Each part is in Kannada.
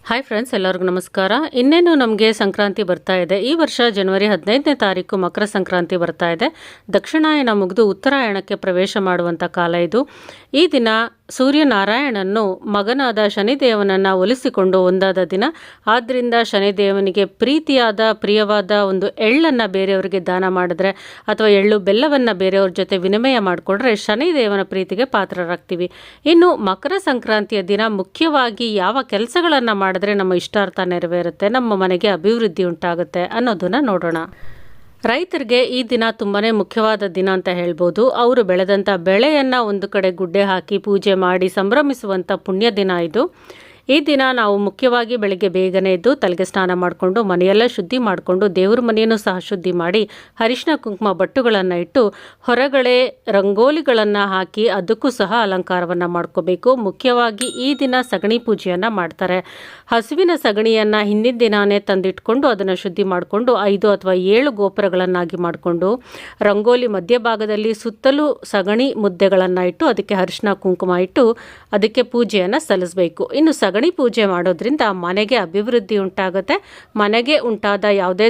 ಹಾಯ್ ಫ್ರೆಂಡ್ಸ್, ಎಲ್ಲರಿಗೂ ನಮಸ್ಕಾರ. ಇನ್ನೇನು ನಮಗೆ ಸಂಕ್ರಾಂತಿ ಬರ್ತಾ ಇದೆ. ಈ ವರ್ಷ ಜನವರಿ 15ನೇ ತಾರೀಕು ಮಕರ ಸಂಕ್ರಾಂತಿ ಬರ್ತಾ ಇದೆ. ದಕ್ಷಿಣಾಯನ ಮುಗಿದು ಉತ್ತರಾಯಣಕ್ಕೆ ಪ್ರವೇಶ ಮಾಡುವಂಥ ಕಾಲ ಇದು. ಈ ದಿನ ಸೂರ್ಯನಾರಾಯಣನ್ನು ಮಗನಾದ ಶನಿದೇವನನ್ನು ಒಲಿಸಿಕೊಂಡು ಒಂದಾದ ದಿನ. ಆದ್ದರಿಂದ ಶನಿದೇವನಿಗೆ ಪ್ರಿಯವಾದ ಒಂದು ಎಳ್ಳನ್ನು ಬೇರೆಯವರಿಗೆ ದಾನ ಮಾಡಿದ್ರೆ ಅಥವಾ ಎಳ್ಳು ಬೆಲ್ಲವನ್ನು ಬೇರೆಯವ್ರ ಜೊತೆ ವಿನಿಮಯ ಮಾಡಿಕೊಂಡ್ರೆ ಶನಿದೇವನ ಪ್ರೀತಿಗೆ ಪಾತ್ರರಾಗ್ತೀವಿ. ಇನ್ನು ಮಕರ ಸಂಕ್ರಾಂತಿಯ ದಿನ ಮುಖ್ಯವಾಗಿ ಯಾವ ಕೆಲಸಗಳನ್ನು ಮಾಡಿದ್ರೆ ನಮ್ಮ ಇಷ್ಟಾರ್ಥ ನೆರವೇರುತ್ತೆ, ನಮ್ಮ ಮನೆಗೆ ಅಭಿವೃದ್ಧಿ ಉಂಟಾಗುತ್ತೆ ಅನ್ನೋದನ್ನು ನೋಡೋಣ. ರೈತರಿಗೆ ಈ ದಿನ ತುಂಬಾ ಮುಖ್ಯವಾದ ದಿನ ಅಂತ ಹೇಳ್ಬೋದು. ಅವರು ಬೆಳೆದಂಥ ಬೆಳೆಯನ್ನು ಒಂದು ಕಡೆ ಗುಡ್ಡೆ ಹಾಕಿ ಪೂಜೆ ಮಾಡಿ ಸಂಭ್ರಮಿಸುವಂಥ ಪುಣ್ಯ ದಿನ ಇದು. ಈ ದಿನ ನಾವು ಮುಖ್ಯವಾಗಿ ಬೆಳಗ್ಗೆ ಬೇಗನೆ ಎದ್ದು ತಲೆಗೆ ಸ್ನಾನ ಮಾಡಿಕೊಂಡು ಮನೆಯೆಲ್ಲ ಶುದ್ಧಿ ಮಾಡಿಕೊಂಡು ದೇವ್ರ ಮನೆಯನ್ನು ಸಹ ಶುದ್ಧಿ ಮಾಡಿ ಅರಿಶಿನ ಕುಂಕುಮ ಬಟ್ಟುಗಳನ್ನು ಇಟ್ಟು ಹೊರಗಡೆ ರಂಗೋಲಿಗಳನ್ನು ಹಾಕಿ ಅದಕ್ಕೂ ಸಹ ಅಲಂಕಾರವನ್ನು ಮಾಡ್ಕೋಬೇಕು. ಮುಖ್ಯವಾಗಿ ಈ ದಿನ ಸಗಣಿ ಪೂಜೆಯನ್ನು ಮಾಡ್ತಾರೆ. ಹಸುವಿನ ಸಗಣಿಯನ್ನು ಹಿಂದಿನ ದಿನಾನೇ ತಂದಿಟ್ಕೊಂಡು ಅದನ್ನು ಶುದ್ಧಿ ಮಾಡಿಕೊಂಡು 5 ಅಥವಾ 7 ಗೋಪುರಗಳನ್ನಾಗಿ ಮಾಡಿಕೊಂಡು ರಂಗೋಲಿ ಮಧ್ಯಭಾಗದಲ್ಲಿ ಸುತ್ತಲೂ ಸಗಣಿ ಮುದ್ದೆಗಳನ್ನು ಇಟ್ಟು ಅದಕ್ಕೆ ಅರಿಶಿನ ಕುಂಕುಮ ಇಟ್ಟು ಅದಕ್ಕೆ ಪೂಜೆಯನ್ನು ಸಲ್ಲಿಸಬೇಕು. ಇನ್ನು ಸಗಣಿ ಪೂಜೆ ಮಾಡೋದ್ರಿಂದ ಮನೆಗೆ ಅಭಿವೃದ್ಧಿ ಉಂಟಾಗುತ್ತೆ. ಮನೆಗೆ ಉಂಟಾದ ಯಾವುದೇ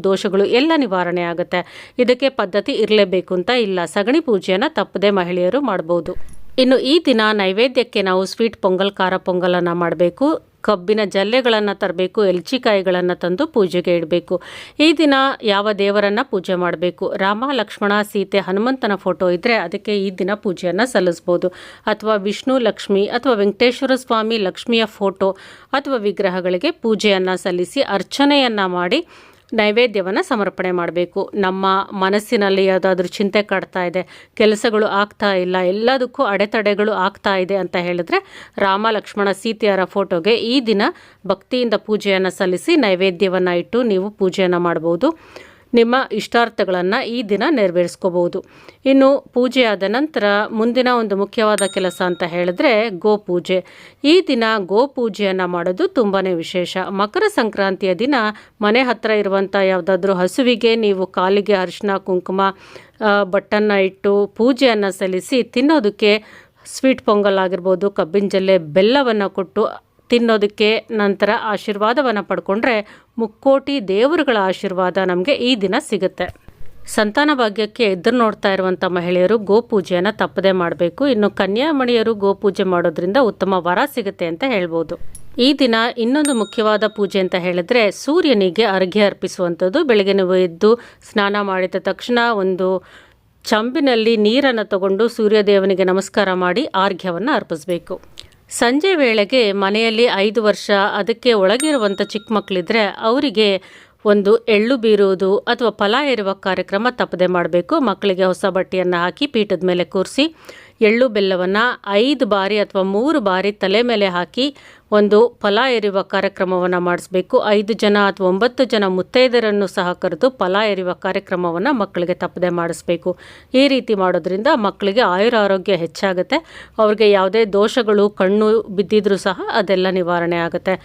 ದೋಷಗಳು ಎಲ್ಲ ನಿವಾರಣೆ ಆಗುತ್ತೆ. ಇದಕ್ಕೆ ಪದ್ಧತಿ ಇರಲೇಬೇಕು ಅಂತ ಇಲ್ಲ. ಸಗಣಿ ಪೂಜೆಯನ್ನು ತಪ್ಪದೆ ಮಹಿಳೆಯರು ಮಾಡ್ಬೋದು. ಇನ್ನು ಈ ದಿನ ನೈವೇದ್ಯಕ್ಕೆ ನಾವು ಸ್ವೀಟ್ ಪೊಂಗಲ್, ಖಾರ ಪೊಂಗಲನ್ನು ಮಾಡಬೇಕು. ಕಬ್ಬಿನ ಜಲ್ಲೆಗಳನ್ನು ತರಬೇಕು, ಎಲ್ಚಿಕಾಯಿಗಳನ್ನು ತಂದು ಪೂಜೆಗೆ ಇಡಬೇಕು. ಈ ದಿನ ಯಾವ ದೇವರನ್ನು ಪೂಜೆ ಮಾಡಬೇಕು? ರಾಮ, ಲಕ್ಷ್ಮಣ, ಸೀತೆ, ಹನುಮಂತನ ಫೋಟೋ ಇದ್ದರೆ ಅದಕ್ಕೆ ಈ ದಿನ ಪೂಜೆಯನ್ನು ಸಲ್ಲಿಸ್ಬೋದು. ಅಥವಾ ವಿಷ್ಣು, ಲಕ್ಷ್ಮಿ ಅಥವಾ ವೆಂಕಟೇಶ್ವರ ಸ್ವಾಮಿ, ಲಕ್ಷ್ಮಿಯ ಫೋಟೋ ಅಥವಾ ವಿಗ್ರಹಗಳಿಗೆ ಪೂಜೆಯನ್ನು ಸಲ್ಲಿಸಿ ಅರ್ಚನೆಯನ್ನು ಮಾಡಿ ನೈವೇದ್ಯವನ್ನು ಸಮರ್ಪಣೆ ಮಾಡಬೇಕು. ನಮ್ಮ ಮನಸ್ಸಿನಲ್ಲಿ ಯಾವುದಾದ್ರೂ ಚಿಂತೆ ಕಾಡ್ತಾ ಇದೆ, ಕೆಲಸಗಳು ಆಗ್ತಾ ಇಲ್ಲ, ಎಲ್ಲದಕ್ಕೂ ಅಡೆತಡೆಗಳು ಆಗ್ತಾ ಇದೆ ಅಂತ ಹೇಳಿದ್ರೆ ರಾಮ, ಲಕ್ಷ್ಮಣ, ಸೀತೆಯರ ಫೋಟೋಗೆ ಈ ದಿನ ಭಕ್ತಿಯಿಂದ ಪೂಜೆಯನ್ನು ಸಲ್ಲಿಸಿ ನೈವೇದ್ಯವನ್ನು ಇಟ್ಟು ನೀವು ಪೂಜೆಯನ್ನು ಮಾಡ್ಬೋದು. ನಿಮ್ಮ ಇಷ್ಟಾರ್ಥಗಳನ್ನು ಈ ದಿನ ನೆರವೇರಿಸ್ಕೋಬೋದು. ಇನ್ನು ಪೂಜೆ ಆದ ನಂತರ ಮುಂದಿನ ಒಂದು ಮುಖ್ಯವಾದ ಕೆಲಸ ಅಂತ ಹೇಳಿದ್ರೆ ಗೋಪೂಜೆ. ಈ ದಿನ ಗೋಪೂಜೆಯನ್ನು ಮಾಡೋದು ತುಂಬಾ ವಿಶೇಷ. ಮಕರ ಸಂಕ್ರಾಂತಿಯ ದಿನ ಮನೆ ಹತ್ತಿರ ಇರುವಂಥ ಯಾವುದಾದ್ರೂ ಹಸುವಿಗೆ ನೀವು ಕಾಲಿಗೆ ಅರಿಶಿನ ಕುಂಕುಮ ಬಟ್ಟನ್ನು ಇಟ್ಟು ಪೂಜೆಯನ್ನು ಸಲ್ಲಿಸಿ ತಿನ್ನೋದಕ್ಕೆ ಸ್ವೀಟ್ ಪೊಂಗಲ್ ಆಗಿರ್ಬೋದು, ಕಬ್ಬಿನ ಜಲ್ಲೆ, ಬೆಲ್ಲವನ್ನು ಕೊಟ್ಟು ತಿನ್ನೋದಕ್ಕೆ ನಂತರ ಆಶೀರ್ವಾದವನ್ನು ಪಡ್ಕೊಂಡ್ರೆ ಮುಕ್ಕೋಟಿ ದೇವರುಗಳ ಆಶೀರ್ವಾದ ನಮಗೆ ಈ ದಿನ ಸಿಗುತ್ತೆ. ಸಂತಾನ ಭಾಗ್ಯಕ್ಕೆ ಎದುರು ನೋಡ್ತಾ ಇರುವಂಥ ಮಹಿಳೆಯರು ಗೋಪೂಜೆಯನ್ನು ತಪ್ಪದೇ ಮಾಡಬೇಕು. ಇನ್ನು ಕನ್ಯಾಮಣಿಯರು ಗೋಪೂಜೆ ಮಾಡೋದ್ರಿಂದ ಉತ್ತಮ ವರ ಸಿಗುತ್ತೆ ಅಂತ ಹೇಳ್ಬೋದು. ಈ ದಿನ ಇನ್ನೊಂದು ಮುಖ್ಯವಾದ ಪೂಜೆ ಅಂತ ಹೇಳಿದ್ರೆ ಸೂರ್ಯನಿಗೆ ಅರ್ಘ್ಯ ಅರ್ಪಿಸುವಂಥದ್ದು. ಬೆಳಗ್ಗೆ ನೀವು ಎದ್ದು ಸ್ನಾನ ಮಾಡಿದ ತಕ್ಷಣ ಒಂದು ಚಂಬಿನಲ್ಲಿ ನೀರನ್ನು ತಗೊಂಡು ಸೂರ್ಯದೇವನಿಗೆ ನಮಸ್ಕಾರ ಮಾಡಿ ಅರ್ಘ್ಯವನ್ನು ಅರ್ಪಿಸಬೇಕು. ಸಂಜೆ ವೇಳೆಗೆ ಮನೆಯಲ್ಲಿ 5 ವರ್ಷ ಅದಕ್ಕೆ ಒಳಗಿರುವಂಥ ಚಿಕ್ಕ ಮಕ್ಕಳಿದ್ರೆ ಅವರಿಗೆ ಒಂದು ಎಳ್ಳು ಬೀರುವುದು ಅಥವಾ ಫಲ ಏರುವ ಕಾರ್ಯಕ್ರಮ ತಪ್ಪದೆ ಮಾಡಬೇಕು. ಮಕ್ಕಳಿಗೆ ಹೊಸ ಬಟ್ಟೆಯನ್ನು ಹಾಕಿ ಪೀಠದ ಮೇಲೆ ಕೂರಿಸಿ ಎಳ್ಳು ಬೆಲ್ಲವನ್ನು 5 ಬಾರಿ ಅಥವಾ 3 ಬಾರಿ ತಲೆ ಮೇಲೆ ಹಾಕಿ ಒಂದು ಫಲ ಎರೆಯುವ ಕಾರ್ಯಕ್ರಮವನ್ನು ಮಾಡಿಸ್ಬೇಕು. 5 ಜನ ಅಥವಾ 9 ಜನ ಮುತ್ತೈದರನ್ನು ಸಹ ಕರೆದು ಫಲ ಎರೆಯುವ ಕಾರ್ಯಕ್ರಮವನ್ನು ಮಕ್ಕಳಿಗೆ ತಪ್ಪದೆ ಮಾಡಿಸ್ಬೇಕು. ಈ ರೀತಿ ಮಾಡೋದ್ರಿಂದ ಮಕ್ಕಳಿಗೆ ಆಯುರಾರೋಗ್ಯ ಹೆಚ್ಚಾಗುತ್ತೆ. ಅವ್ರಿಗೆ ಯಾವುದೇ ದೋಷಗಳು ಕಣ್ಣು ಬಿದ್ದಿದ್ರೂ ಸಹ ಅದೆಲ್ಲ ನಿವಾರಣೆ ಆಗುತ್ತೆ.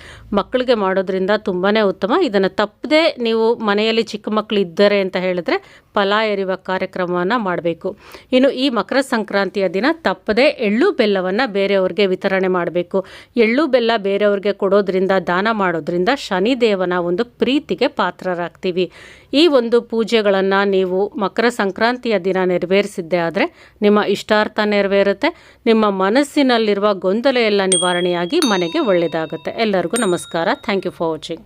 ಮಕ್ಕಳಿಗೆ ಮಾಡೋದ್ರಿಂದ ತುಂಬಾ ಉತ್ತಮ. ಇದನ್ನು ತಪ್ಪದೆ ನೀವು ಮನೆಯಲ್ಲಿ ಚಿಕ್ಕ ಮಕ್ಕಳು ಇದ್ದಾರೆ ಅಂತ ಹೇಳಿದ್ರೆ ಫಲ ಎರೆಯುವ ಕಾರ್ಯಕ್ರಮವನ್ನು ಮಾಡಬೇಕು. ಇನ್ನು ಈ ಮಕರ ಸಂಕ್ರಾಂತಿಯ ದಿನ ತಪ್ಪದೆ ಎಳ್ಳು ಬೆಲ್ಲವನ್ನು ಬೇರೆಯವ್ರಿಗೆ ವಿತರಣೆ ಮಾಡಬೇಕು. ಎಳ್ಳು ಬೆಲ್ಲ ಬೇರೆಯವ್ರಿಗೆ ಕೊಡೋದ್ರಿಂದ, ದಾನ ಮಾಡೋದ್ರಿಂದ ಶನಿದೇವನ ಒಂದು ಪ್ರೀತಿಗೆ ಪಾತ್ರರಾಗ್ತೀವಿ. ಈ ಒಂದು ಪೂಜೆಗಳನ್ನು ನೀವು ಮಕರ ಸಂಕ್ರಾಂತಿಯ ದಿನ ನೆರವೇರಿಸಿದ್ದೇ ಆದರೆ ನಿಮ್ಮ ಇಷ್ಟಾರ್ಥ ನೆರವೇರುತ್ತೆ. ನಿಮ್ಮ ಮನಸ್ಸಿನಲ್ಲಿರುವ ಗೊಂದಲ ಎಲ್ಲ ನಿವಾರಣೆಯಾಗಿ ಮನೆಗೆ ಒಳ್ಳೆಯದಾಗುತ್ತೆ. ಎಲ್ಲರಿಗೂ ನಮಸ್ಕಾರ. Thank you for watching.